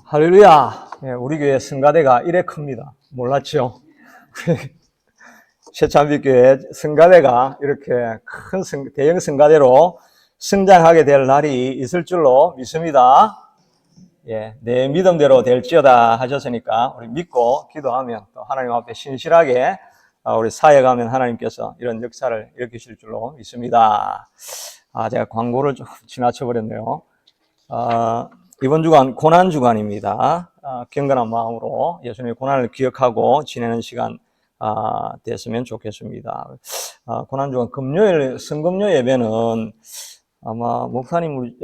할렐루야. 예, 우리 교회 성가대가 이래 큽니다. 몰랐죠? 새참빛교회 성가대가 이렇게 큰 대형 성가대로 성장하게 될 날이 있을 줄로 믿습니다. 예, 내 믿음대로 될지어다 하셨으니까 우리 믿고 기도하면 또 하나님 앞에 신실하게 우리 사역하면 하나님께서 이런 역사를 일으키실 줄로 믿습니다. 제가 광고를 좀 지나쳐버렸네요. 이번 주간 고난 주간입니다. 경건한 마음으로 예수님의 고난을 기억하고 지내는 시간 됐으면 좋겠습니다. 고난 주간 금요일 성금요 예배는 아마 목사님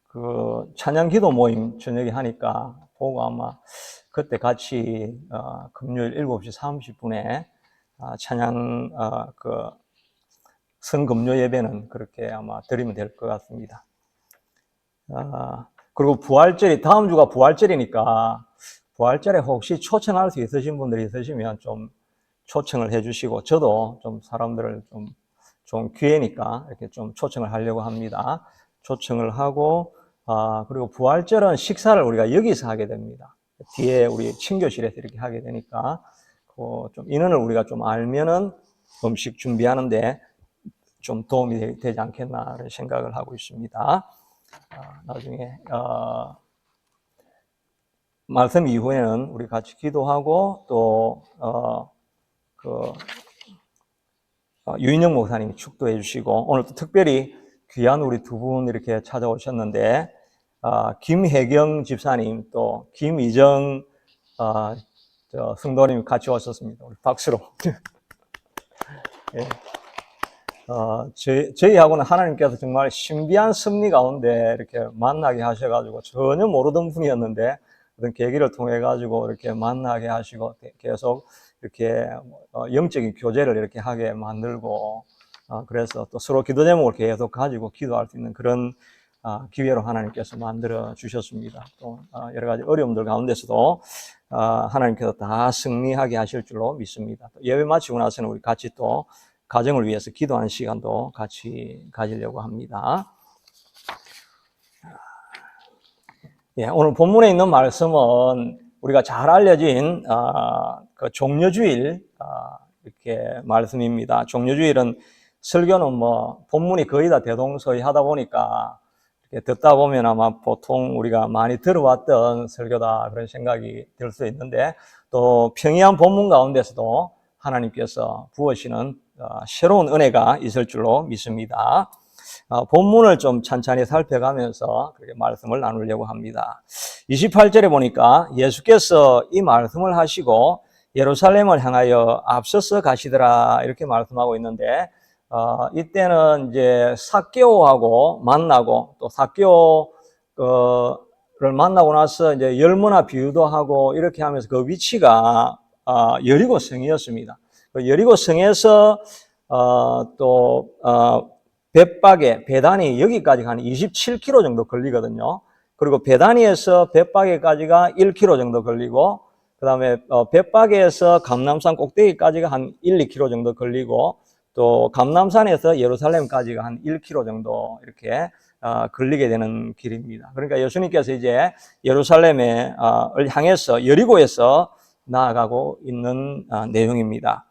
그 찬양 기도 모임 저녁에 하니까 보고 아마 그때 같이 금요일 7시 30분에 찬양 그 성금요 예배는 그렇게 아마 드리면 될 것 같습니다. 그리고 부활절이 다음 주가 부활절이니까 부활절에 혹시 초청할 수 있으신 분들이 있으시면 좀 초청을 해주시고 저도 좀 사람들을 좀 기회니까 이렇게 좀 초청을 하려고 합니다. 초청을 하고 그리고 부활절은 식사를 우리가 여기서 하게 됩니다. 뒤에 우리 친교실에서 이렇게 하게 되니까 좀 인원을 우리가 좀 알면은 음식 준비하는데 좀 도움이 되지 않겠나 생각을 하고 있습니다. 나중에 말씀 이후에는 우리 같이 기도하고 또 유인영 목사님이 축도해 주시고 오늘 또 특별히 귀한 우리 두 분 이렇게 찾아오셨는데 김혜경 집사님 또 김이정 성도님 같이 오셨습니다. 우리 박수로. 예. 저희하고는 하나님께서 정말 신비한 섭리 가운데 이렇게 만나게 하셔가지고 전혀 모르던 분이었는데 어떤 계기를 통해 가지고 이렇게 만나게 하시고 계속 이렇게 영적인 교제를 이렇게 하게 만들고 그래서 또 서로 기도 제목을 계속 가지고 기도할 수 있는 그런 기회로 하나님께서 만들어 주셨습니다. 또 여러 가지 어려움들 가운데서도 하나님께서 다 승리하게 하실 줄로 믿습니다. 또 예배 마치고 나서는 우리 같이 또 가정을 위해서 기도하는 시간도 같이 가지려고 합니다. 예, 오늘 본문에 있는 말씀은 우리가 잘 알려진 그 종려주일 이렇게 말씀입니다. 종려주일은 설교는 뭐 본문이 거의 다 대동소이하다 보니까 이렇게 듣다 보면 아마 보통 우리가 많이 들어왔던 설교다 그런 생각이 들 수 있는데 또 평이한 본문 가운데서도 하나님께서 부으시는 새로운 은혜가 있을 줄로 믿습니다. 본문을 좀 찬찬히 살펴가면서 그렇게 말씀을 나누려고 합니다. 28절에 보니까 예수께서 이 말씀을 하시고 예루살렘을 향하여 앞서서 가시더라 이렇게 말씀하고 있는데 이때는 이제 삭개오하고 만나고 또 삭개오를 만나고 나서 이제 열무나 비유도 하고 이렇게 하면서 그 위치가 여리고 성이었습니다. 여리고 성에서 벳박에 베다니 여기까지 한 27km 정도 걸리거든요. 그리고 베다니에서 벳박에까지가 1km 정도 걸리고 그 다음에 벳박에서 감람산 꼭대기까지가 한 1-2km 정도 걸리고 또 감람산에서 예루살렘까지가 한 1km 정도 이렇게 걸리게 되는 길입니다. 그러니까 예수님께서 이제 예루살렘을 향해서 여리고에서 나아가고 있는 내용입니다.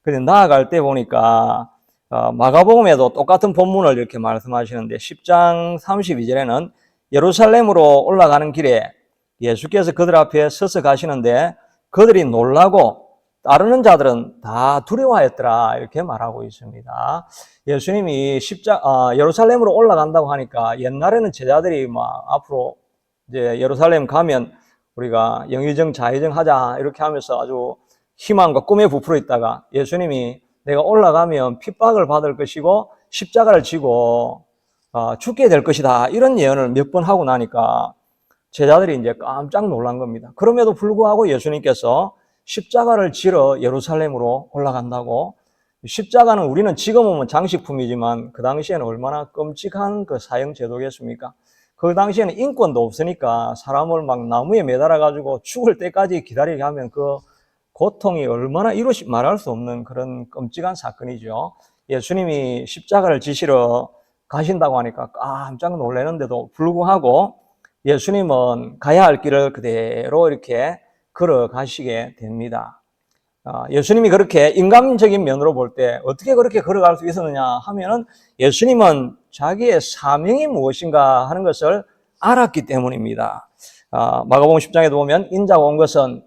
그런데 나아갈 때 보니까 마가복음에도 똑같은 본문을 이렇게 말씀하시는데 10장 32절에는 예루살렘으로 올라가는 길에 예수께서 그들 앞에 서서 가시는데 그들이 놀라고 따르는 자들은 다 두려워했더라 이렇게 말하고 있습니다. 예수님이 예루살렘으로 올라간다고 하니까 옛날에는 제자들이 막 앞으로 이제 예루살렘 가면 우리가 영의정 자의정 하자 이렇게 하면서 아주 희망과 꿈에 부풀어 있다가 예수님이 내가 올라가면 핍박을 받을 것이고 십자가를 지고 죽게 될 것이다 이런 예언을 몇 번 하고 나니까 제자들이 이제 깜짝 놀란 겁니다. 그럼에도 불구하고 예수님께서 십자가를 지러 예루살렘으로 올라간다고. 십자가는 우리는 지금 오면 장식품이지만 그 당시에는 얼마나 끔찍한 그 사형 제도겠습니까? 그 당시에는 인권도 없으니까 사람을 막 나무에 매달아 가지고 죽을 때까지 기다리게 하면 그 고통이 얼마나 말할 수 없는 그런 끔찍한 사건이죠. 예수님이 십자가를 지시러 가신다고 하니까 깜짝 놀라는데도 불구하고 예수님은 가야 할 길을 그대로 이렇게 걸어가시게 됩니다. 예수님이 그렇게 인간적인 면으로 볼 때 어떻게 그렇게 걸어갈 수 있었느냐 하면은 예수님은 자기의 사명이 무엇인가 하는 것을 알았기 때문입니다. 마가복음 10장에도 보면 인자가 온 것은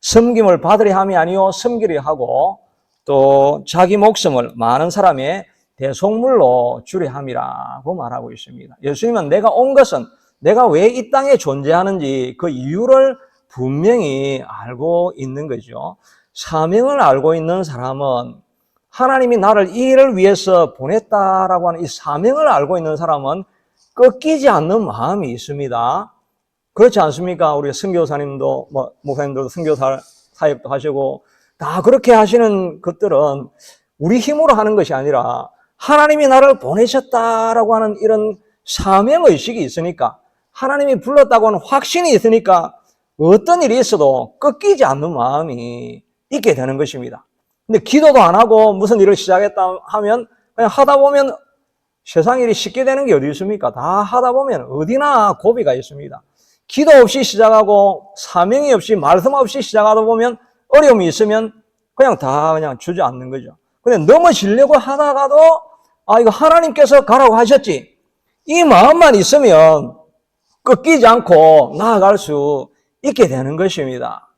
섬김을 받으려 함이 아니요 섬기려 하고 또 자기 목숨을 많은 사람의 대속물로 주려 함이라고 말하고 있습니다. 예수님은 내가 온 것은 내가 왜 이 땅에 존재하는지 그 이유를 분명히 알고 있는 거죠. 사명을 알고 있는 사람은 하나님이 나를 이 일을 위해서 보냈다라고 하는 이 사명을 알고 있는 사람은 꺾이지 않는 마음이 있습니다. 그렇지 않습니까? 우리 선교사님도 목사님들도 선교사 사역도 하시고 다 그렇게 하시는 것들은 우리 힘으로 하는 것이 아니라 하나님이 나를 보내셨다라고 하는 이런 사명의식이 있으니까 하나님이 불렀다고 하는 확신이 있으니까 어떤 일이 있어도 꺾이지 않는 마음이 있게 되는 것입니다. 근데 기도도 안 하고 무슨 일을 시작했다 하면 그냥 하다 보면 세상 일이 쉽게 되는 게 어디 있습니까? 다 하다 보면 어디나 고비가 있습니다. 기도 없이 시작하고 사명이 없이 말씀 없이 시작하다 보면 어려움이 있으면 그냥 주저앉는 거죠. 근데 넘어지려고 하다가도 이거 하나님께서 가라고 하셨지. 이 마음만 있으면 꺾이지 않고 나아갈 수 있게 되는 것입니다.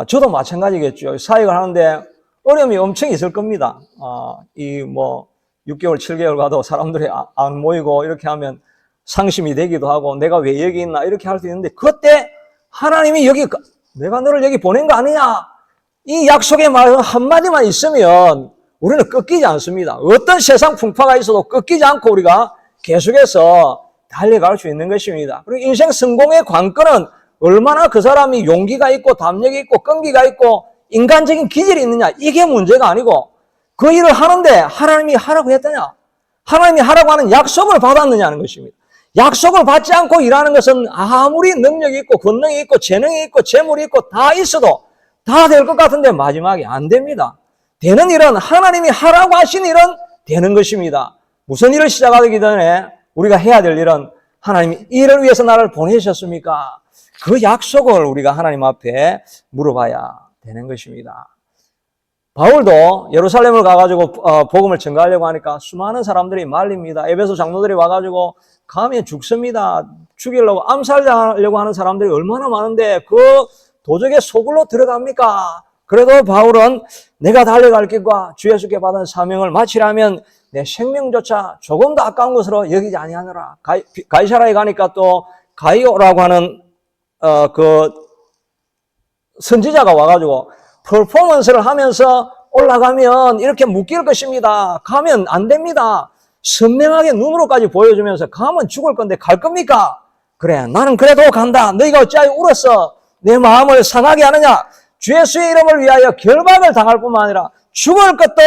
저도 마찬가지겠죠. 사역을 하는데 어려움이 엄청 있을 겁니다. 6개월, 7개월 가도 사람들이 안 모이고 이렇게 하면 상심이 되기도 하고 내가 왜 여기 있나 이렇게 할 수 있는데 그때 하나님이 내가 너를 여기 보낸 거 아니냐 이 약속의 말 한마디만 있으면 우리는 꺾이지 않습니다. 어떤 세상 풍파가 있어도 꺾이지 않고 우리가 계속해서 달려갈 수 있는 것입니다. 그리고 인생 성공의 관건은 얼마나 그 사람이 용기가 있고 담력이 있고 끈기가 있고 인간적인 기질이 있느냐 이게 문제가 아니고 그 일을 하는데 하나님이 하라고 했더냐 하나님이 하라고 하는 약속을 받았느냐는 것입니다. 약속을 받지 않고 일하는 것은 아무리 능력이 있고 권능이 있고 재능이 있고 재물이 있고 다 있어도 다 될 것 같은데 마지막에 안 됩니다. 되는 일은 하나님이 하라고 하신 일은 되는 것입니다. 무슨 일을 시작하기 전에 우리가 해야 될 일은 하나님이 이 일을 위해서 나를 보내셨습니까? 그 약속을 우리가 하나님 앞에 물어봐야 되는 것입니다. 바울도 예루살렘을 가가지고 복음을 전가하려고 하니까 수많은 사람들이 말립니다. 에베소 장로들이 와가지고 가면 죽습니다. 죽이려고 암살하려고 하는 사람들이 얼마나 많은데 그 도적의 속으로 들어갑니까? 그래도 바울은 내가 달려갈 길과 주 예수께 받은 사명을 마치려면 내 생명조차 조금도 아까운 것으로 여기지 아니하노라. 가이사라에 가니까 또 가이오라고 하는 그 선지자가 와가지고 퍼포먼스를 하면서 올라가면 이렇게 묶일 것입니다. 가면 안 됩니다. 선명하게 눈으로까지 보여주면서 가면 죽을 건데 갈 겁니까? 그래 나는 그래도 간다. 너희가 어찌하여 울었어? 내 마음을 상하게 하느냐? 주 예수의 이름을 위하여 결박을 당할 뿐만 아니라 죽을 것도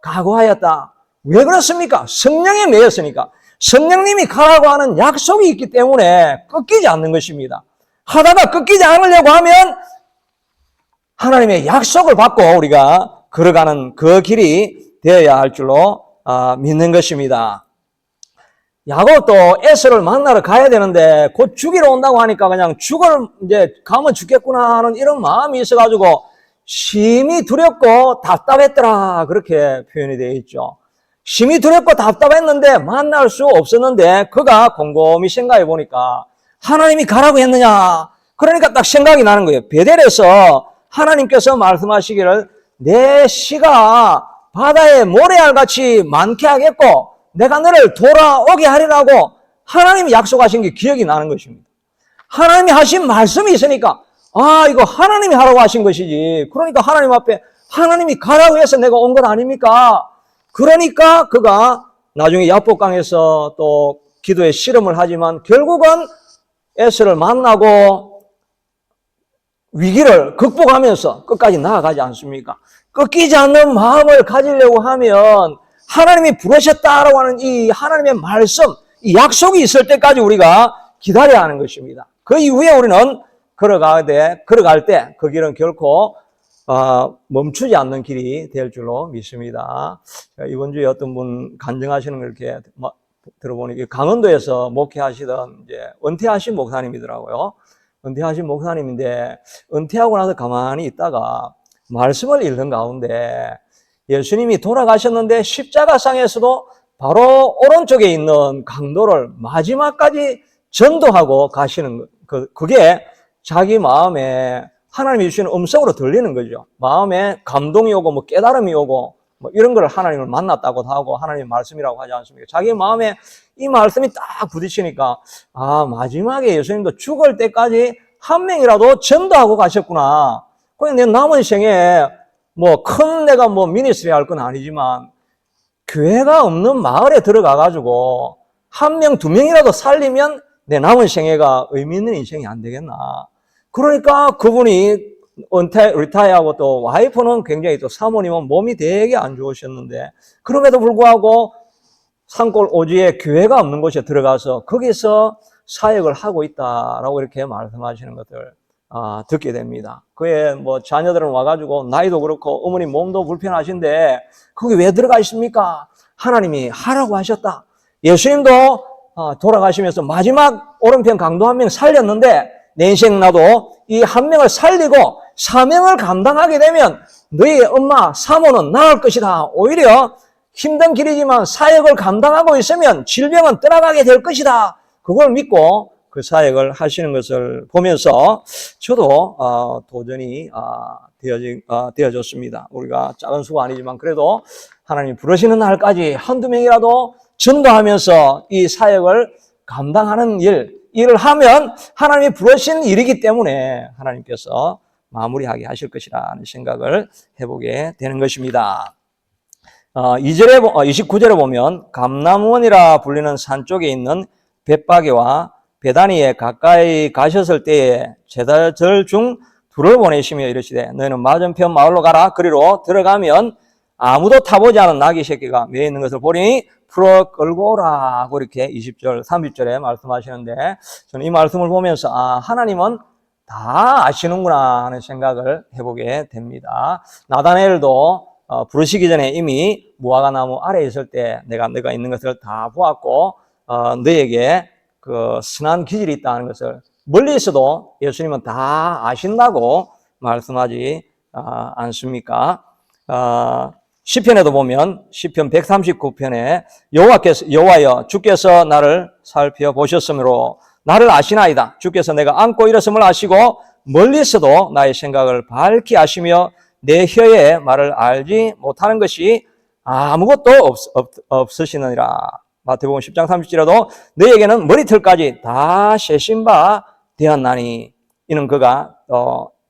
각오하였다. 왜 그렇습니까? 성령에 매였으니까. 성령님이 가라고 하는 약속이 있기 때문에 꺾이지 않는 것입니다. 하다가 꺾이지 않으려고 하면 하나님의 약속을 받고 우리가 걸어가는 그 길이 되어야 할 줄로 믿는 것입니다. 야곱도 에서를 만나러 가야 되는데 곧 죽이러 온다고 하니까 그냥 이제 가면 죽겠구나 하는 이런 마음이 있어가지고 심히 두렵고 답답했더라 그렇게 표현이 되어 있죠. 심히 두렵고 답답했는데 만날 수 없었는데 그가 곰곰이 생각해 보니까 하나님이 가라고 했느냐 그러니까 딱 생각이 나는 거예요. 베델에서 하나님께서 말씀하시기를 내 씨가 바다에 모래알같이 많게 하겠고 내가 너를 돌아오게 하리라고 하나님이 약속하신 게 기억이 나는 것입니다. 하나님이 하신 말씀이 있으니까 이거 하나님이 하라고 하신 것이지. 그러니까 하나님 앞에 하나님이 가라고 해서 내가 온 것 아닙니까? 그러니까 그가 나중에 야복강에서 또 기도에 실험을 하지만 결국은 에스를 만나고 위기를 극복하면서 끝까지 나아가지 않습니까? 꺾이지 않는 마음을 가지려고 하면 하나님이 부르셨다라고 하는 이 하나님의 말씀, 이 약속이 있을 때까지 우리가 기다려야 하는 것입니다. 그 이후에 우리는 걸어갈 때 그 길은 결코 멈추지 않는 길이 될 줄로 믿습니다. 이번 주에 어떤 분 간증하시는 걸 이렇게 들어보니 강원도에서 목회하시던 이제 은퇴하신 목사님이더라고요. 은퇴하신 목사님인데 은퇴하고 나서 가만히 있다가 말씀을 읽는 가운데 예수님이 돌아가셨는데 십자가상에서도 바로 오른쪽에 있는 강도를 마지막까지 전도하고 가시는 그게 자기 마음에 하나님이 주시는 음성으로 들리는 거죠. 마음에 감동이 오고 뭐 깨달음이 오고 뭐 이런 걸 하나님을 만났다고 하고 하나님의 말씀이라고 하지 않습니까? 자기 마음에 이 말씀이 딱 부딪히니까 마지막에 예수님도 죽을 때까지 한 명이라도 전도하고 가셨구나. 그냥 내 남은 생에 뭐 큰 내가 뭐 미니스트리 할 건 아니지만 교회가 없는 마을에 들어가가지고 한 명, 두 명이라도 살리면 내 남은 생애가 의미 있는 인생이 안 되겠나. 그러니까 그분이 리타이어하고 또 와이프는 굉장히 또 사모님은 몸이 되게 안 좋으셨는데 그럼에도 불구하고 산골 오지에 교회가 없는 곳에 들어가서 거기서 사역을 하고 있다라고 이렇게 말씀하시는 것들 듣게 됩니다. 그의 뭐 자녀들은 와가지고 나이도 그렇고 어머니 몸도 불편하신데 거기 왜 들어가 있습니까? 하나님이 하라고 하셨다. 예수님도 돌아가시면서 마지막 오른편 강도 한 명 살렸는데 내 인생 나도 이 한 명을 살리고 사명을 감당하게 되면 너희 엄마 사모는 나을 것이다. 오히려 힘든 길이지만 사역을 감당하고 있으면 질병은 떠나가게 될 것이다. 그걸 믿고 그 사역을 하시는 것을 보면서 저도 도전이 되어졌습니다. 우리가 작은 수가 아니지만 그래도 하나님 부르시는 날까지 한두 명이라도 전도하면서 이 사역을 감당하는 일을 하면 하나님이 부르신 일이기 때문에 하나님께서 마무리하게 하실 것이라는 생각을 해보게 되는 것입니다. 29절에 보면 감람원이라 불리는 산 쪽에 있는 벳바게와 베다니에 가까이 가셨을 때에 제자들 중 둘을 보내시며 이르시되 너희는 맞은편 마을로 가라. 그리로 들어가면 아무도 타보지 않은 나귀 새끼가 매어 있는 것을 보리니 풀어 끌고 오라 하고 이렇게 20절, 30절에 말씀하시는데 저는 이 말씀을 보면서 하나님은 다 아시는구나 하는 생각을 해보게 됩니다. 나다나엘도 부르시기 전에 이미 무화과 나무 아래에 있을 때 내가 있는 것을 다 보았고 너에게 그 선한 기질이 있다는 것을 멀리서도 예수님은 다 아신다고 말씀하지 않습니까? 시편에도 보면 시편 139편에 여호와여 주께서 나를 살펴보셨으므로 나를 아시나이다. 주께서 내가 앉고 일어섬을 아시고 멀리서도 나의 생각을 밝히 아시며 내 혀의 말을 알지 못하는 것이 아무것도 없으시느니라. 마태복음 10장 30절에도 너에게는 머리털까지 다 세신 바 되었나니 이는 그가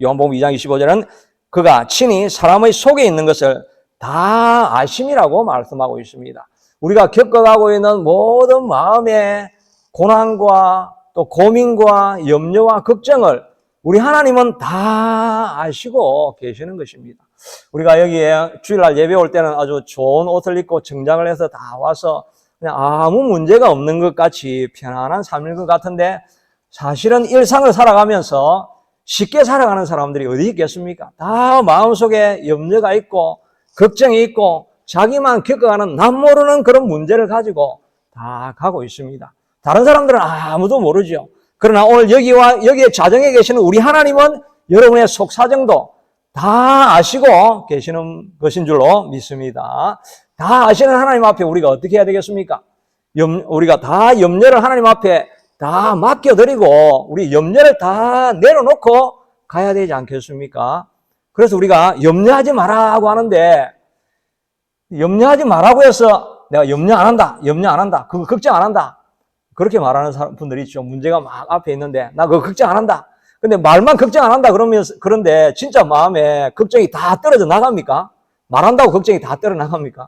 요한복음 2장 25절은 그가 친히 사람의 속에 있는 것을 다 아심이라고 말씀하고 있습니다. 우리가 겪어가고 있는 모든 마음의 고난과 또 고민과 염려와 걱정을 우리 하나님은 다 아시고 계시는 것입니다. 우리가 여기에 주일날 예배 올 때는 아주 좋은 옷을 입고 정장을 해서 다 와서 그냥 아무 문제가 없는 것 같이 편안한 삶일 것 같은데 사실은 일상을 살아가면서 쉽게 살아가는 사람들이 어디 있겠습니까? 다 마음속에 염려가 있고 걱정이 있고 자기만 겪어가는 남 모르는 그런 문제를 가지고 다 가고 있습니다. 다른 사람들은 아무도 모르죠. 그러나 오늘 여기에 자정에 계시는 우리 하나님은 여러분의 속사정도 다 아시고 계시는 것인 줄로 믿습니다. 다 아시는 하나님 앞에 우리가 어떻게 해야 되겠습니까? 우리가 다 염려를 하나님 앞에 다 맡겨드리고 우리 염려를 다 내려놓고 가야 되지 않겠습니까? 그래서 우리가 염려하지 말라고 하는데 염려하지 말라고 해서 내가 염려 안 한다. 그거 걱정 안 한다. 그렇게 말하는 분들이 있죠. 문제가 막 앞에 있는데 나 그거 걱정 안 한다. 근데 말만 걱정 안 한다 그런데 진짜 마음에 걱정이 다 떨어져 나갑니까? 말한다고 걱정이 다 떨어져 나갑니까?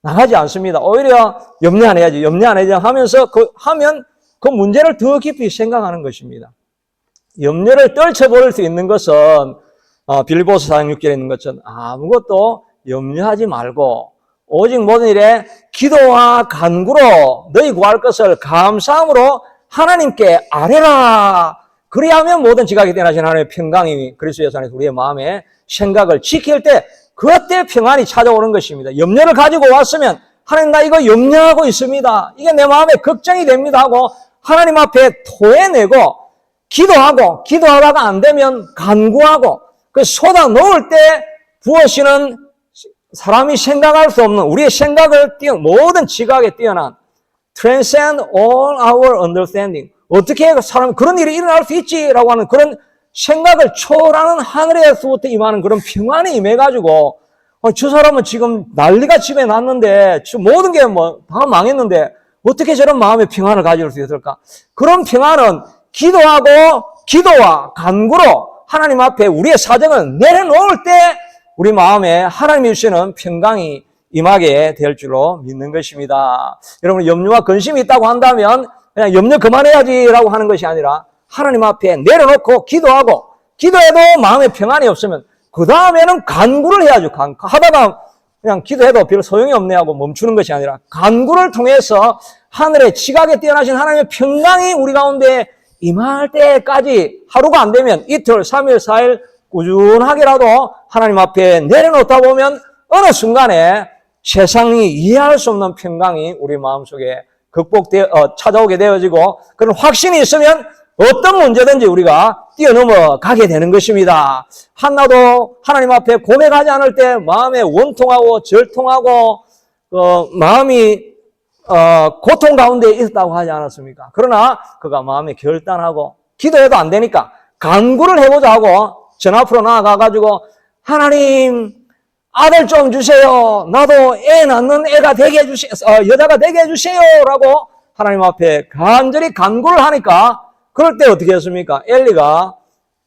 나가지 않습니다. 오히려 염려 안 해야지 하면서 하면 그 문제를 더 깊이 생각하는 것입니다. 염려를 떨쳐버릴 수 있는 것은 빌립보서 4장 6절에 있는 것처럼 아무것도 염려하지 말고 오직 모든 일에 기도와 간구로 너희 구할 것을 감사함으로 하나님께 아뢰라. 그리하면 모든 지각이 떠나신 하나님의 평강이 그리스도 예수 안에서 우리의 마음에 생각을 지킬 때 그때 평안이 찾아오는 것입니다. 염려를 가지고 왔으면 하나님 나 이거 염려하고 있습니다. 이게 내 마음에 걱정이 됩니다 하고 하나님 앞에 토해내고 기도하다가 안 되면 간구하고 그 쏟아 놓을 때 부어지는 사람이 생각할 수 없는 우리의 생각을 모든 지각에 뛰어난 transcend all our understanding. 어떻게 사람 그런 일이 일어날 수 있지라고 하는 그런 생각을 초월하는 하늘에서부터 임하는 그런 평안이 임해가지고 저 사람은 지금 난리가 집에 났는데 모든 게 뭐 다 망했는데 어떻게 저런 마음의 평안을 가질 수 있을까? 그런 평안은 기도와 간구로 하나님 앞에 우리의 사정을 내려놓을 때 우리 마음에 하나님이 주시는 평강이 임하게 될 줄로 믿는 것입니다. 여러분 염려와 근심이 있다고 한다면 그냥 염려 그만해야지라고 하는 것이 아니라 하나님 앞에 내려놓고 기도해도 마음에 평안이 없으면 그 다음에는 간구를 해야죠. 하다가 그냥 기도해도 별 소용이 없네 하고 멈추는 것이 아니라 간구를 통해서 하늘의 지각에 뛰어나신 하나님의 평강이 우리 가운데 임할 때까지 하루가 안 되면 이틀, 3일, 4일 꾸준하게라도 하나님 앞에 내려놓다 보면 어느 순간에 세상이 이해할 수 없는 평강이 우리 마음속에 찾아오게 되어지고 그런 확신이 있으면 어떤 문제든지 우리가 뛰어넘어가게 되는 것입니다. 한나도 하나님 앞에 고백하지 않을 때 마음에 원통하고 절통하고 마음이 고통 가운데 있었다고 하지 않았습니까? 그러나 그가 마음에 결단하고 기도해도 안 되니까 간구를 해보자 하고 전 앞으로 나아가가지고 하나님 아들 좀 주세요. 나도 애 낳는 애가 되게 해주세요. 여자가 되게 해주세요. 라고 하나님 앞에 간절히 간구를 하니까 그럴 때 어떻게 했습니까? 엘리가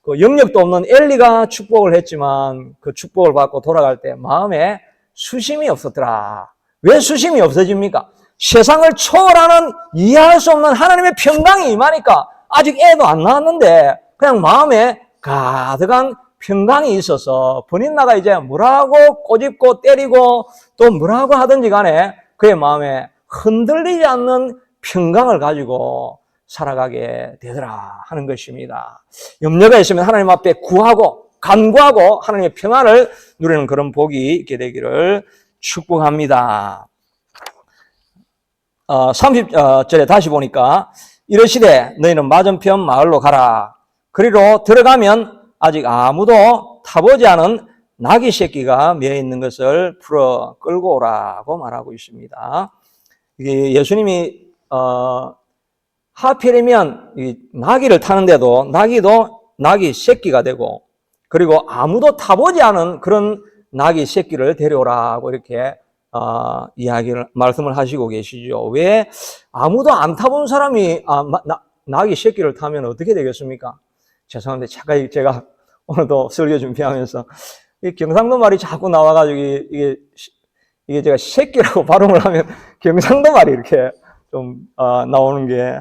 그 영역도 없는 엘리가 축복을 했지만 그 축복을 받고 돌아갈 때 마음에 수심이 없었더라. 왜 수심이 없어집니까? 세상을 초월하는 이해할 수 없는 하나님의 평강이 임하니까 아직 애도 안 낳았는데 그냥 마음에 가득한 평강이 있어서 번인나가 이제 뭐라고 꼬집고 때리고 또 뭐라고 하든지 간에 그의 마음에 흔들리지 않는 평강을 가지고 살아가게 되더라 하는 것입니다. 염려가 있으면 하나님 앞에 구하고 간구하고 하나님의 평안을 누리는 그런 복이 있게 되기를 축복합니다. 30절에 다시 보니까 이르시되 너희는 맞은편 마을로 가라. 그리로 들어가면 아직 아무도 타보지 않은 나귀 새끼가 매어 있는 것을 풀어 끌고 오라고 말하고 있습니다. 이게 예수님이 하필이면 이 나귀를 타는데도 나귀도 나귀 새끼가 되고 그리고 아무도 타보지 않은 그런 나귀 새끼를 데려오라고 이렇게 말씀을 하시고 계시죠. 왜 아무도 안 타본 사람이 나귀 새끼를 타면 어떻게 되겠습니까? 죄송한데 제가 오늘도 설교 준비하면서 이 경상도 말이 자꾸 나와가지고 이게 제가 새끼라고 발음을 하면 경상도 말이 이렇게 좀 나오는 게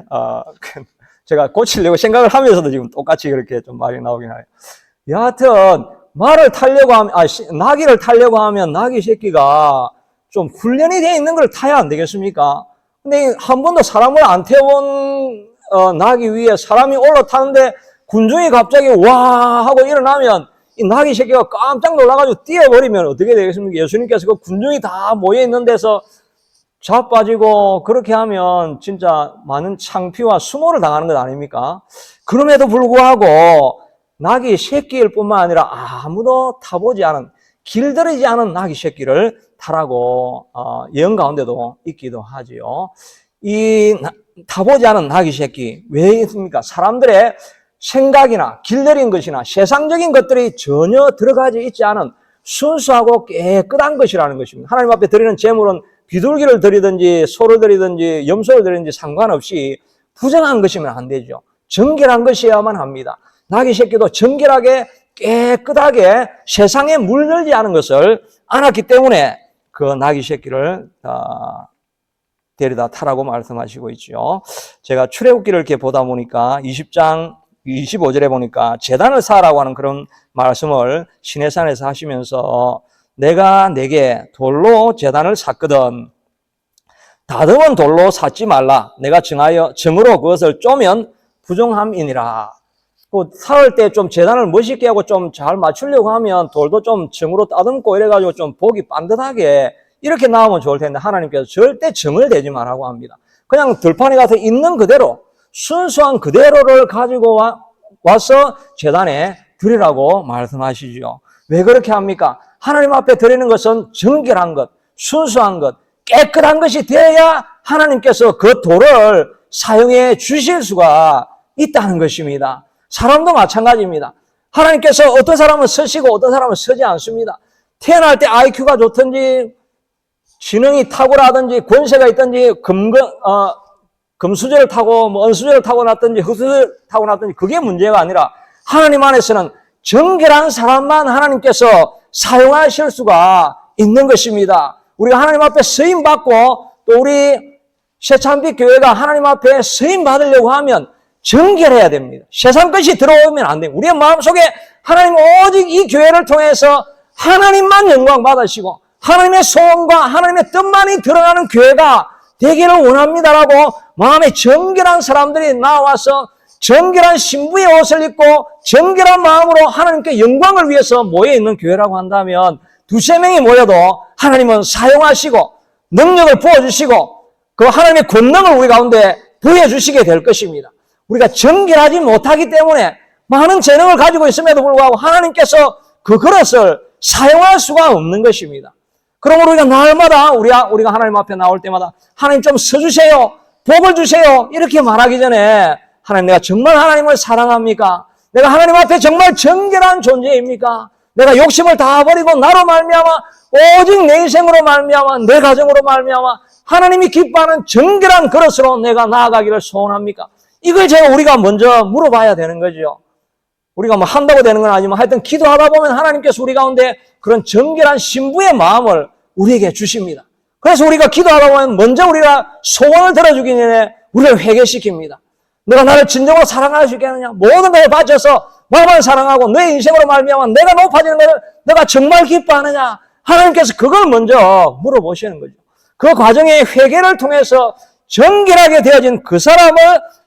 제가 고치려고 생각을 하면서도 지금 똑같이 그렇게 좀 말이 나오긴 해요. 여하튼 말을 타려고 하면 나귀를 타려고 하면 나귀 새끼가 좀 훈련이 되어 있는 걸 타야 안 되겠습니까? 근데 한 번도 사람을 안 태운 나귀 위에 사람이 올라타는데 군중이 갑자기 와 하고 일어나면 이 나귀 새끼가 깜짝 놀라가지고 뛰어버리면 어떻게 되겠습니까? 예수님께서 그 군중이 다 모여 있는 데서 자빠지고 그렇게 하면 진짜 많은 창피와 수모를 당하는 것 아닙니까? 그럼에도 불구하고 나귀 새끼일 뿐만 아니라 아무도 타보지 않은 길들이지 않은 나귀 새끼를 타라고 예언 가운데도 있기도 하지요. 이 타보지 않은 나귀 새끼 왜 있습니까? 사람들의 생각이나 길들인 것이나 세상적인 것들이 전혀 들어가지 있지 않은 순수하고 깨끗한 것이라는 것입니다. 하나님 앞에 드리는 제물은 비둘기를 드리든지 소를 드리든지 염소를 드리든지 상관없이 부정한 것이면 안 되죠. 정결한 것이어야만 합니다. 나귀 새끼도 정결하게 깨끗하게 세상에 물들지 않은 것을 알았기 때문에 그 나귀 새끼를 데려다 타라고 말씀하시고 있죠. 제가 출애굽기를 이렇게 보다 보니까 20장 25절에 보니까 제단을 쌓으라고 하는 그런 말씀을 시내산에서 하시면서 내가 내게 돌로 제단을 샀거든 다듬은 돌로 쌓지 말라. 내가 정으로 그것을 쪼면 부정함이니라. 쌓을 때 좀 제단을 멋있게 하고 좀 잘 맞추려고 하면 돌도 좀 정으로 따듬고 이래가지고 좀 보기 반듯하게 이렇게 나오면 좋을 텐데 하나님께서 절대 정을 대지 말라고 합니다. 그냥 들판에 가서 있는 그대로 순수한 그대로를 가지고 와서 제단에 드리라고 말씀하시죠. 왜 그렇게 합니까? 하나님 앞에 드리는 것은 정결한 것, 순수한 것, 깨끗한 것이 되어야 하나님께서 그 돌을 사용해 주실 수가 있다는 것입니다. 사람도 마찬가지입니다. 하나님께서 어떤 사람은 서시고 어떤 사람은 서지 않습니다. 태어날 때 IQ가 좋든지 지능이 탁월하든지 권세가 있든지 금수저를 타고 은수저를 타고 났든지 흑수저를 타고 났든지 그게 문제가 아니라 하나님 안에서는 정결한 사람만 하나님께서 사용하실 수가 있는 것입니다. 우리가 하나님 앞에 쓰임 받고 또 우리 새참빛 교회가 하나님 앞에 쓰임 받으려고 하면 정결해야 됩니다. 세상 것이 들어오면 안 됩니다. 우리의 마음속에 하나님 오직 이 교회를 통해서 하나님만 영광 받으시고 하나님의 소원과 하나님의 뜻만이 드러나는 교회가 되기를 원합니다라고 마음에 정결한 사람들이 나와서 정결한 신부의 옷을 입고 정결한 마음으로 하나님께 영광을 위해서 모여있는 교회라고 한다면 두세 명이 모여도 하나님은 사용하시고 능력을 부어주시고 그 하나님의 권능을 우리 가운데 부여주시게 될 것입니다. 우리가 정결하지 못하기 때문에 많은 재능을 가지고 있음에도 불구하고 하나님께서 그 그릇을 사용할 수가 없는 것입니다. 그러므로 우리가 날마다 우리가 하나님 앞에 나올 때마다 하나님 좀 서주세요. 복을 주세요. 이렇게 말하기 전에 하나님 내가 정말 하나님을 사랑합니까? 내가 하나님 앞에 정말 정결한 존재입니까? 내가 욕심을 다 버리고 나로 말미암아 오직 내 인생으로 말미암아 내 가정으로 말미암아 하나님이 기뻐하는 정결한 그릇으로 내가 나아가기를 소원합니까? 이걸 우리가 먼저 물어봐야 되는 거죠. 우리가 뭐 한다고 되는 건 아니지만 하여튼 기도하다 보면 하나님께서 우리 가운데 그런 정결한 신부의 마음을 우리에게 주십니다. 그래서 우리가 기도하다 보면 먼저 우리가 소원을 들어주기 전에 우리를 회개시킵니다. 너가 나를 진정으로 사랑할 수 있겠느냐? 모든 것에 바쳐서 나만 사랑하고 내 인생으로 말미암아 내가 높아지는 것을 너가 정말 기뻐하느냐? 하나님께서 그걸 먼저 물어보시는 거죠. 그 과정의 회개를 통해서 정결하게 되어진 그 사람을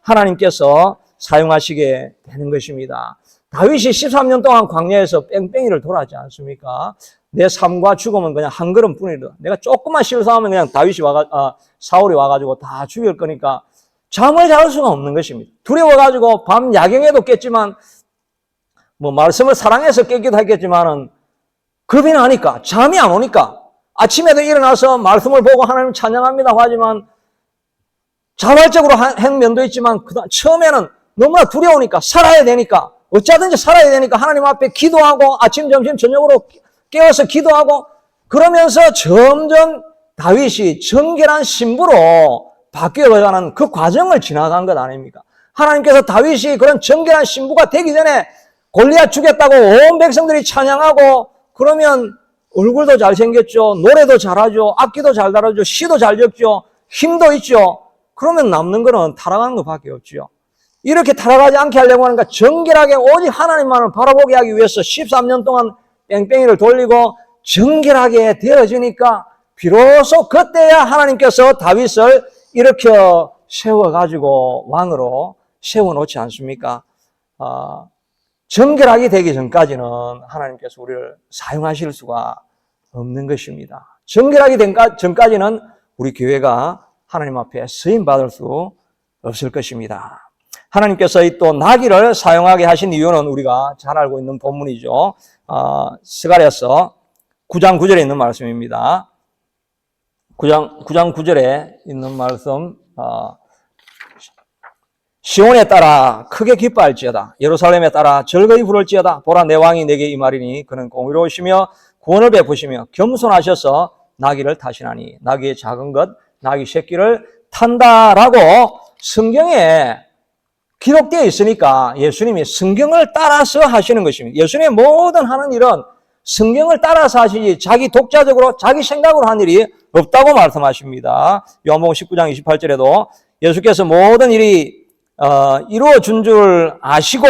하나님께서 사용하시게 되는 것입니다. 다윗이 13년 동안 광야에서 뺑뺑이를 돌았지 않습니까? 내 삶과 죽음은 그냥 한 걸음뿐이다. 내가 조금만 실수하면 그냥 사울이 와가지고 다 죽일 거니까 잠을 잘 수가 없는 것입니다. 두려워가지고 밤 야경에도 깼지만 말씀을 사랑해서 깼기도 했겠지만은 겁이 나니까 잠이 안 오니까 아침에도 일어나서 말씀을 보고 하나님 찬양합니다 하지만 자발적으로 한 면도 있지만 처음에는 너무나 두려우니까 살아야 되니까 어쩌든지 살아야 되니까 하나님 앞에 기도하고 아침, 점심, 저녁으로 깨워서 기도하고 그러면서 점점 다윗이 정결한 신부로 바뀌어가는 그 과정을 지나간 것 아닙니까? 하나님께서 다윗이 그런 정결한 신부가 되기 전에 골리앗 죽였다고 온 백성들이 찬양하고 그러면 얼굴도 잘생겼죠. 노래도 잘하죠. 악기도 잘 다루죠. 시도 잘 적죠. 힘도 있죠. 그러면 남는 거는 타락하는 것밖에 없죠. 이렇게 타락하지 않게 하려고 하니까 정결하게 오직 하나님만을 바라보게 하기 위해서 13년 동안 뺑뺑이를 돌리고 정결하게 되어지니까 비로소 그때야 하나님께서 다윗을 일으켜 세워가지고 왕으로 세워놓지 않습니까? 정결하게 되기 전까지는 하나님께서 우리를 사용하실 수가 없는 것입니다. 정결하게 된 전까지는 우리 교회가 하나님 앞에 쓰임받을 수 없을 것입니다. 하나님께서 또 나귀를 사용하게 하신 이유는 우리가 잘 알고 있는 본문이죠. 스가랴서 9장 9절에 있는 말씀입니다. 9장 9절에 있는 말씀, 시온에 따라 크게 기뻐할지어다. 예루살렘에 따라 즐거이 부를지어다. 보라 내 왕이 내게 임하리니 그는 공의로우시며 구원을 베푸시며 겸손하셔서 나귀를 타시나니 나귀의 작은 것 나귀 새끼를 탄다라고 성경에 기록되어 있으니까 예수님이 성경을 따라서 하시는 것입니다. 예수님의 모든 하는 일은 성경을 따라서 하시지 자기 독자적으로 자기 생각으로 한 일이 없다고 말씀하십니다. 요한복음 19장 28절에도 예수께서 모든 일이 이루어진 줄 아시고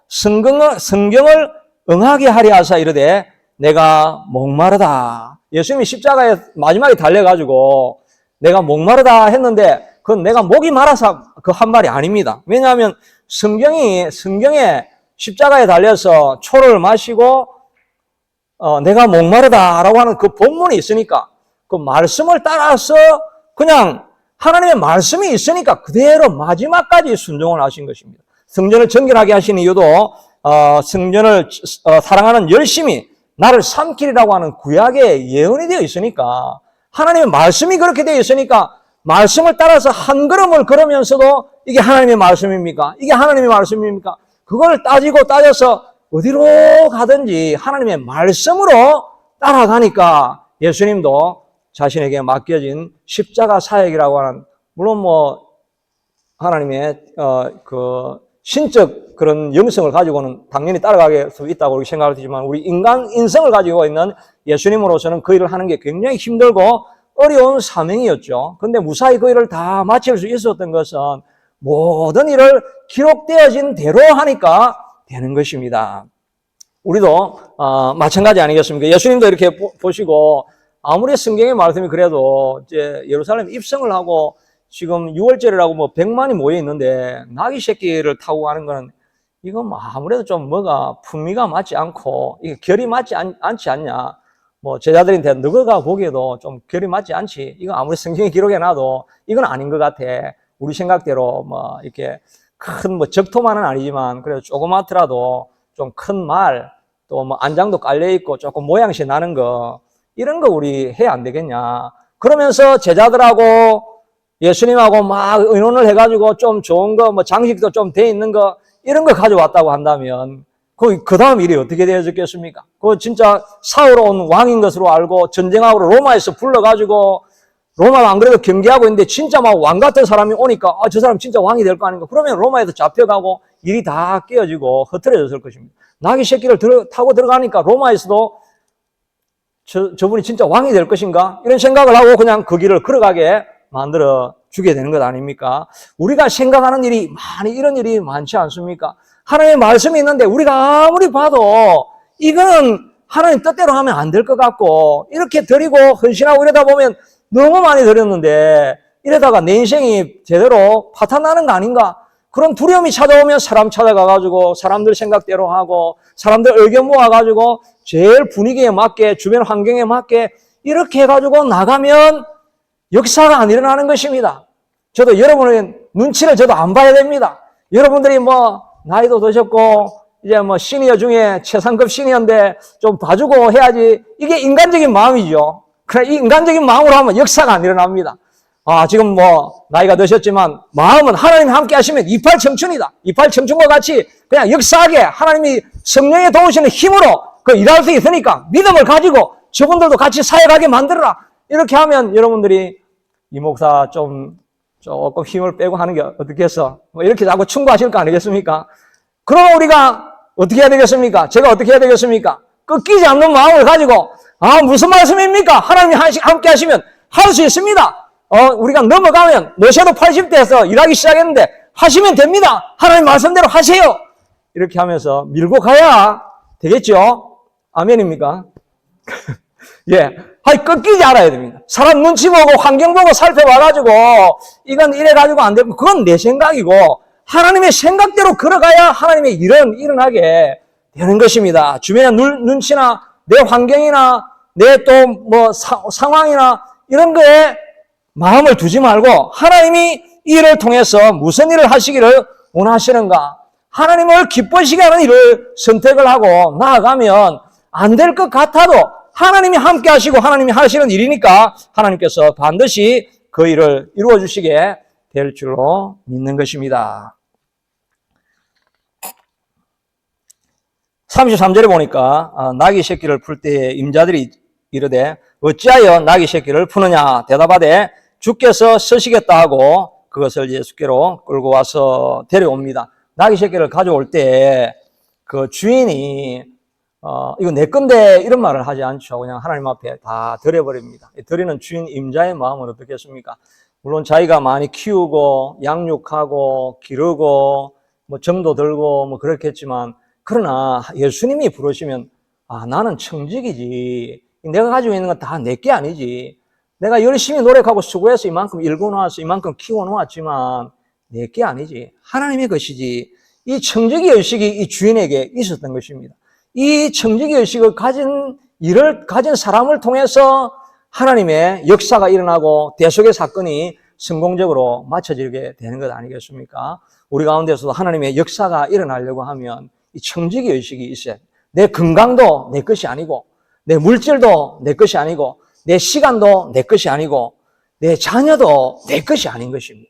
성경을 응하게 하려 하사 이르되 내가 목마르다. 예수님이 십자가에 마지막에 달려가지고 내가 목마르다 했는데 그건 내가 목이 말아서 그 한 말이 아닙니다. 왜냐하면 성경에 십자가에 달려서 초를 마시고 내가 목마르다라고 하는 그 본문이 있으니까 그 말씀을 따라서 그냥 하나님의 말씀이 있으니까 그대로 마지막까지 순종을 하신 것입니다. 성전을 정결하게 하신 이유도 성전을 사랑하는 열심히 나를 삼키리라고 하는 구약에 예언이 되어 있으니까, 하나님의 말씀이 그렇게 되어 있으니까 말씀을 따라서 한 걸음을 걸으면서도 이게 하나님의 말씀입니까? 이게 하나님의 말씀입니까? 그걸 따져서 어디로 가든지 하나님의 말씀으로 따라가니까 예수님도 자신에게 맡겨진 십자가 사역이라고 하는, 물론 뭐 하나님의 그 신적 그런 영성을 가지고는 당연히 따라가게 수 있다고 생각을 하지만, 우리 인간 인성을 가지고 있는 예수님으로서는 그 일을 하는 게 굉장히 힘들고 어려운 사명이었죠. 근데 무사히 그 일을 다 마칠 수 있었던 것은 모든 일을 기록되어진 대로 하니까 되는 것입니다. 우리도 마찬가지 아니겠습니까? 예수님도 이렇게 보시고, 아무리 성경의 말씀이 그래도 이제 예루살렘 입성을 하고 지금 6월절이라고 뭐 100만이 모여 있는데 나귀 새끼를 타고 가는 거는, 이건 뭐 아무래도 좀 뭐가 품위가 맞지 않고 이게 결이 맞지 않지 않냐. 뭐 제자들한테 너가 보기에도 좀 결이 맞지 않지. 이거 아무리 성경에 기록해 놔도 이건 아닌 것 같아. 우리 생각대로 뭐 이렇게 큰 뭐 적토만은 아니지만 그래도 조그맣더라도 좀 큰 말, 또 뭐 안장도 깔려 있고 조금 모양새 나는 거, 이런 거 우리 해야 안 되겠냐. 그러면서 제자들하고 예수님하고 막 의논을 해가지고 좀 좋은 거, 뭐 장식도 좀 돼 있는 거, 이런 거 가져왔다고 한다면 그 다음 일이 어떻게 되어졌겠습니까? 그 진짜 사우러 온 왕인 것으로 알고 전쟁하고 로마에서 불러가지고, 로마가 안 그래도 경계하고 있는데 진짜 막 왕 같은 사람이 오니까 저 사람 진짜 왕이 될 거 아닌가. 그러면 로마에서 잡혀가고 일이 다 깨어지고 흐트러졌을 것입니다. 나귀 새끼를 타고 들어가니까 로마에서도 저분이 진짜 왕이 될 것인가? 이런 생각을 하고 그냥 그 길을 걸어가게 만들어 주게 되는 것 아닙니까? 우리가 생각하는 일이 이런 일이 많지 않습니까? 하나님의 말씀이 있는데 우리가 아무리 봐도 이거는 하나님 뜻대로 하면 안 될 것 같고, 이렇게 드리고 헌신하고 이러다 보면 너무 많이 드렸는데 이러다가 내 인생이 제대로 파탄나는 거 아닌가? 그런 두려움이 찾아오면 사람 찾아가가지고 사람들 생각대로 하고 사람들 의견 모아가지고 제일 분위기에 맞게, 주변 환경에 맞게 이렇게 해가지고 나가면 역사가 안 일어나는 것입니다. 저도 여러분의 눈치를 저도 안 봐야 됩니다. 여러분들이 뭐 나이도 드셨고 이제 뭐 시니어 중에 최상급 시니어인데 좀 봐주고 해야지, 이게 인간적인 마음이죠. 그래, 이 인간적인 마음으로 하면 역사가 안 일어납니다. 지금 뭐 나이가 드셨지만 마음은 하나님이 함께 하시면 이팔 청춘이다. 이팔 청춘과 같이 그냥 역사하게 하나님이 성령에 도우시는 힘으로 그 일할 수 있으니까 믿음을 가지고 저분들도 같이 사역하게 만들어라. 이렇게 하면 여러분들이 이 목사 조금 힘을 빼고 하는 게 어떻겠어? 뭐 이렇게 자꾸 충고하실 거 아니겠습니까? 그럼 우리가 어떻게 해야 되겠습니까? 제가 어떻게 해야 되겠습니까? 끊기지 않는 마음을 가지고, 무슨 말씀입니까? 하나님이 함께 하시면 할 수 있습니다. 우리가 넘어가면 너셔도 80대에서 일하기 시작했는데 하시면 됩니다. 하나님 말씀대로 하세요. 이렇게 하면서 밀고 가야 되겠죠? 아멘입니까? 예. 끊기지 않아야 됩니다. 사람 눈치 보고 환경 보고 살펴봐가지고 이건 이래가지고 안 되고, 그건 내 생각이고 하나님의 생각대로 걸어가야 하나님의 일은 일어나게 되는 것입니다. 주변의 눈치나 내 환경이나 내 또 뭐 상황이나 이런 거에 마음을 두지 말고 하나님이 이 일을 통해서 무슨 일을 하시기를 원하시는가, 하나님을 기뻐하시게 하는 일을 선택을 하고 나아가면 안 될 것 같아도 하나님이 함께 하시고 하나님이 하시는 일이니까 하나님께서 반드시 그 일을 이루어 주시게 될 줄로 믿는 것입니다. 33절에 보니까 나귀 새끼를 풀 때에 임자들이 이르되 어찌하여 나귀 새끼를 푸느냐 대답하되 주께서 쓰시겠다 하고 그것을 예수께로 끌고 와서 데려옵니다. 나귀 새끼를 가져올 때 그 주인이 이거 내 건데 이런 말을 하지 않죠. 그냥 하나님 앞에 다 드려버립니다. 드리는 주인 임자의 마음은 어떻겠습니까? 물론 자기가 많이 키우고 양육하고 기르고 뭐 정도 들고 뭐 그렇겠지만, 그러나 예수님이 부르시면 나는 청직이지, 내가 가지고 있는 건 다 내게 아니지, 내가 열심히 노력하고 수고해서 이만큼 일궈놓았어, 이만큼 키워놓았지만 내게 아니지, 하나님의 것이지. 이 청지기 의식이 이 주인에게 있었던 것입니다. 이 청지기 의식을 가진 사람을 통해서 하나님의 역사가 일어나고 대속의 사건이 성공적으로 마쳐지게 되는 것 아니겠습니까? 우리 가운데서도 하나님의 역사가 일어나려고 하면 이 청지기 의식이 있어야 돼요. 내 건강도 내 것이 아니고, 내 물질도 내 것이 아니고, 내 시간도 내 것이 아니고, 내 자녀도 내 것이 아닌 것입니다.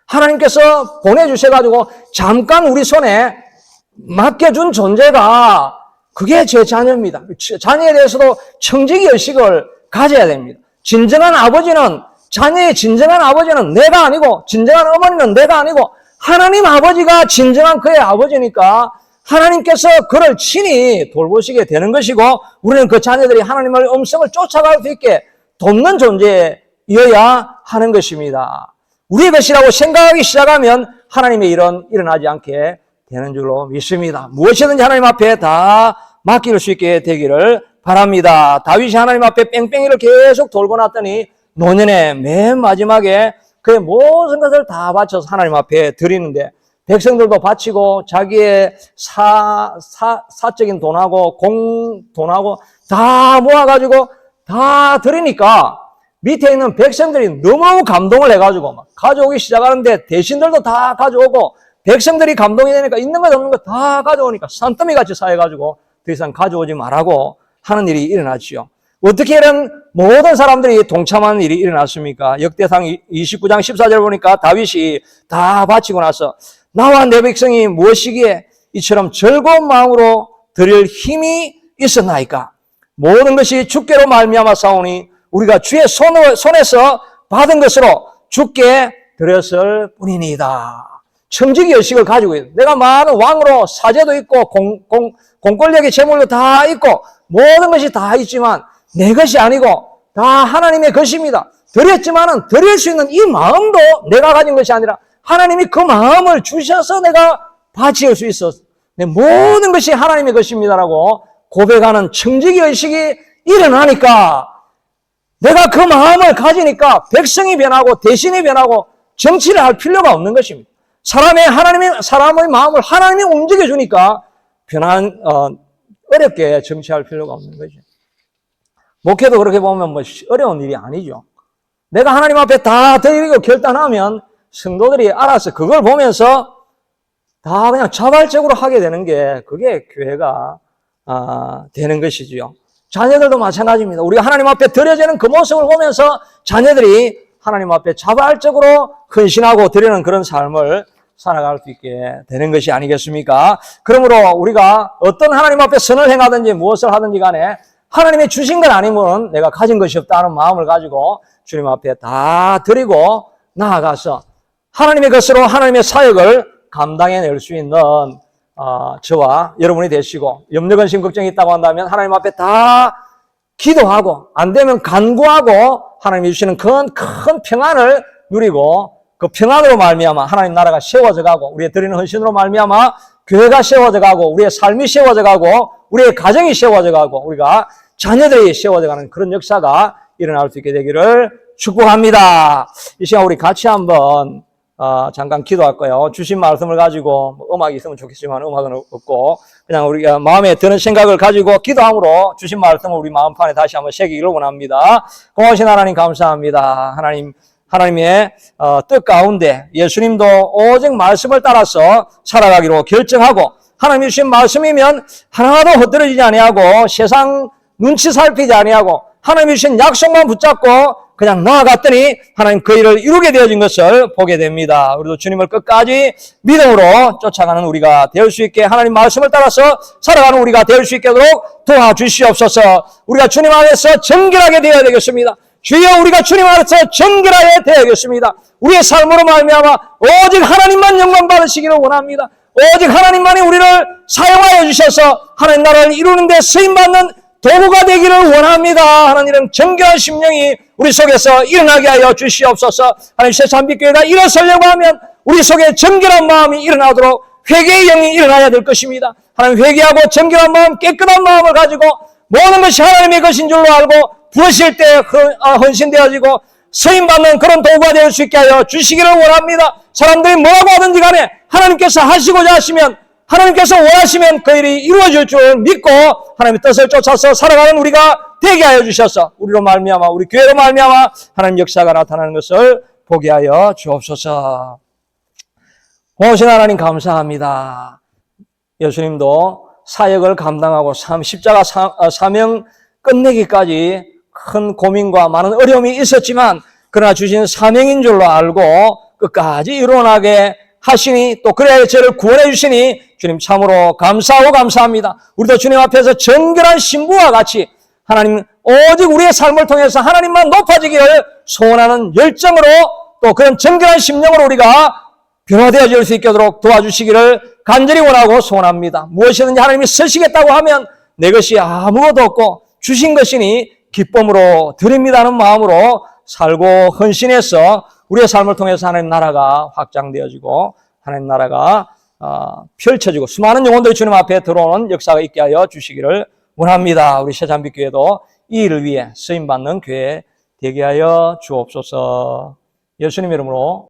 하나님께서 보내주셔가지고 잠깐 우리 손에 맡겨준 존재가 그게 제 자녀입니다. 자녀에 대해서도 청지기 의식을 가져야 됩니다. 진정한 아버지는, 자녀의 진정한 아버지는 내가 아니고, 진정한 어머니는 내가 아니고, 하나님 아버지가 진정한 그의 아버지니까 하나님께서 그를 친히 돌보시게 되는 것이고, 우리는 그 자녀들이 하나님의 음성을 쫓아갈 수 있게 돕는 존재여야 하는 것입니다. 우리의 것이라고 생각하기 시작하면 하나님의 일은 일어나지 않게 되는 줄로 믿습니다. 무엇이든지 하나님 앞에 다 맡길 수 있게 되기를 바랍니다. 다윗이 하나님 앞에 뺑뺑이를 계속 돌고 났더니 노년의 맨 마지막에 그의 모든 것을 다 바쳐서 하나님 앞에 드리는데, 백성들도 바치고 자기의 사적인 돈하고 공돈하고 다 모아가지고 다 드리니까 밑에 있는 백성들이 너무 감동을 해가지고 막 가져오기 시작하는데, 대신들도 다 가져오고 백성들이 감동이 되니까 있는 것 없는 것 다 가져오니까 산더미 같이 쌓여가지고 더 이상 가져오지 말라고 하는 일이 일어났지요. 어떻게 이런 모든 사람들이 동참하는 일이 일어났습니까? 역대상 29장 14절 보니까 다윗이 다 바치고 나서 나와 내 백성이 무엇이기에 이처럼 즐거운 마음으로 드릴 힘이 있었나이까? 모든 것이 주께로 말미암아 싸우니 우리가 주의 손에서 받은 것으로 주께 드렸을 뿐이니이다. 청지기 의식을 가지고 있어요. 내가 많은 왕으로 사제도 있고 공권력의 재물도 다 있고 모든 것이 다 있지만 내 것이 아니고 다 하나님의 것입니다. 드렸지만은 드릴 수 있는 이 마음도 내가 가진 것이 아니라 하나님이 그 마음을 주셔서 내가 바칠 수 있었어. 내 모든 것이 하나님의 것입니다라고 고백하는 청지기 의식이 일어나니까, 내가 그 마음을 가지니까 백성이 변하고 대신이 변하고 정치를 할 필요가 없는 것입니다. 사람의 마음을 하나님이 움직여주니까 어렵게 정치할 필요가 없는 거죠. 목회도 그렇게 보면 뭐 어려운 일이 아니죠. 내가 하나님 앞에 다 드리고 결단하면 성도들이 알아서 그걸 보면서 다 그냥 자발적으로 하게 되는 게 그게 교회가 되는 것이지요. 자녀들도 마찬가지입니다. 우리가 하나님 앞에 드려지는 그 모습을 보면서 자녀들이 하나님 앞에 자발적으로 헌신하고 드리는 그런 삶을 살아갈 수 있게 되는 것이 아니겠습니까? 그러므로 우리가 어떤 하나님 앞에 선을 행하든지 무엇을 하든지 간에 하나님이 주신 건 아니면 내가 가진 것이 없다는 마음을 가지고 주님 앞에 다 드리고 나아가서 하나님의 것으로 하나님의 사역을 감당해낼 수 있는 저와 여러분이 되시고, 염려근심 걱정이 있다고 한다면 하나님 앞에 다 기도하고 안 되면 간구하고 하나님이 주시는 큰 평안을 누리고, 그 평안으로 말미암아 하나님 나라가 세워져 가고 우리의 드리는 헌신으로 말미암아 교회가 세워져 가고 우리의 삶이 세워져 가고 우리의 가정이 세워져 가고 우리가 자녀들이 세워져 가는 그런 역사가 일어날 수 있게 되기를 축복합니다. 이 시간 우리 같이 한번 잠깐 기도할 거예요. 주신 말씀을 가지고 음악이 있으면 좋겠지만 음악은 없고 그냥 우리가 마음에 드는 생각을 가지고 기도함으로 주신 말씀을 우리 마음판에 다시 한번 새기기를 원합니다. 고마우신 하나님 감사합니다. 하나님의 뜻 가운데 예수님도 오직 말씀을 따라서 살아가기로 결정하고, 하나님이 주신 말씀이면 하나도 헛들어지지 아니하고 세상 눈치 살피지 아니하고 하나님이 주신 약속만 붙잡고 그냥 나아갔더니 하나님 그 일을 이루게 되어진 것을 보게 됩니다. 우리도 주님을 끝까지 믿음으로 쫓아가는 우리가 될 수 있게, 하나님 말씀을 따라서 살아가는 우리가 될 수 있도록 도와주시옵소서. 우리가 주님 안에서 정결하게 되어야 되겠습니다. 주여, 우리가 주님 안에서 정결하게 되어야겠습니다. 우리의 삶으로 말미암아 오직 하나님만 영광 받으시기를 원합니다. 오직 하나님만이 우리를 사용하여 주셔서 하나님 나라를 이루는 데 쓰임받는 도구가 되기를 원합니다. 하나님은 정결한 심령이 우리 속에서 일어나게 하여 주시옵소서. 하나님, 새참빛교회가 일어서려고 하면 우리 속에 정결한 마음이 일어나도록 회개의 영이 일어나야 될 것입니다. 하나님, 회개하고 정결한 마음, 깨끗한 마음을 가지고 모든 것이 하나님의 것인 줄로 알고 부으실 때 헌신되어지고 쓰임받는 그런 도구가 될 수 있게 하여 주시기를 원합니다. 사람들이 뭐라고 하든지 간에 하나님께서 하시고자 하시면, 하나님께서 원하시면 그 일이 이루어질 줄 믿고 하나님의 뜻을 쫓아서 살아가는 우리가 되게 하여 주셔서 우리로 말미암아 우리 교회로 말미암아 하나님 역사가 나타나는 것을 보게 하여 주옵소서. 고마우신 하나님 감사합니다. 예수님도 사역을 감당하고 십자가 사명 끝내기까지 큰 고민과 많은 어려움이 있었지만 그러나 주신 사명인 줄로 알고 끝까지 이루어나게 하시니 또 그래야 저를 구원해 주시니 주님 참으로 감사하고 감사합니다. 우리도 주님 앞에서 정결한 신부와 같이 하나님 오직 우리의 삶을 통해서 하나님만 높아지기를 소원하는 열정으로 또 그런 정결한 심령으로 우리가 변화되어질 수 있도록 도와주시기를 간절히 원하고 소원합니다. 무엇이든지 하나님이 쓰시겠다고 하면 내 것이 아무것도 없고 주신 것이니 기쁨으로 드립니다는 마음으로 살고 헌신해서 우리의 삶을 통해서 하나님 나라가 확장되어지고 하나님 나라가 펼쳐지고 수많은 영혼들이 주님 앞에 들어오는 역사가 있게 하여 주시기를 원합니다. 우리 새잠빛교회도 이 일을 위해 쓰임받는 교회 되게 하여 주옵소서. 예수님 이름으로